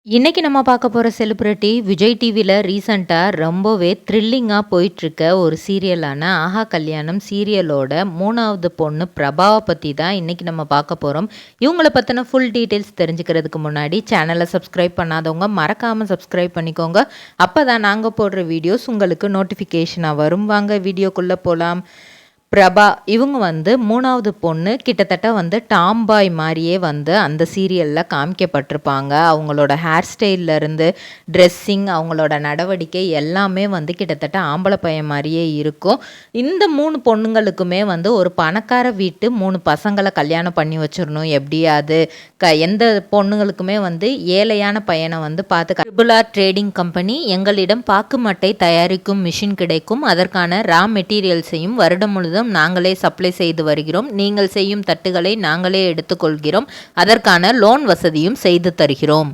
இன்னைக்கு நம்ம பார்க்க போற செலிபிரிட்டி விஜய் டிவில ரீசெண்டா ரொம்பவே த்ரில்லிங்கா போயிட்டுருக்க ஒரு சீரியலான ஆஹா கல்யாணம் சீரியலோட 3வது பொண்ணு பிரபாவ பத்தி தான் இன்னைக்கு நம்ம பார்க்க போறோம். இவங்கள பத்தின ஃபுல் டீட்டெயில்ஸ் தெரிஞ்சுக்கிறதுக்கு முன்னாடி சேனலை சப்ஸ்கிரைப் பண்ணாதவங்க மறக்காம சப்ஸ்கிரைப் பண்ணிக்கோங்க. அப்பதான் நாங்க போடுற வீடியோஸ் உங்களுக்கு நோட்டிஃபிகேஷனா வரும். வாங்க வீடியோக்குள்ள போலாம். பிரபா இவங்க 3வது பொண்ணு கிட்டத்தட்ட டாம்பாய் மாதிரியே அந்த சீரியலில் காமிக்கப்பட்டிருப்பாங்க. அவங்களோட ஹேர் ஸ்டைல்லேருந்து ட்ரெஸ்ஸிங் அவங்களோட நடவடிக்கை எல்லாமே கிட்டத்தட்ட ஆம்பளை பையன் மாதிரியே இருக்கும். இந்த 3 பொண்ணுங்களுக்குமே ஒரு பணக்கார வீட்டு 3 பசங்களை கல்யாணம் பண்ணி வச்சிடணும் எப்படியாது. எந்த பொண்ணுங்களுக்குமே ஏழையான பையனை பார்த்து ட்ரிபிள் ஆர் ட்ரேடிங் கம்பெனி எங்களிடம் பாக்கு மட்டை தயாரிக்கும் மிஷின் கிடைக்கும். அதற்கான ரா மெட்டீரியல்ஸையும் வருடம் முழுதும் நாங்களே சப்ளை செய்து வருகிறோம். நீங்கள் செய்யும் தட்டுகளை நாங்களே எடுத்துக்கொள்கிறோம். அதற்கான லோன் வசதியும் செய்து தருகிறோம்.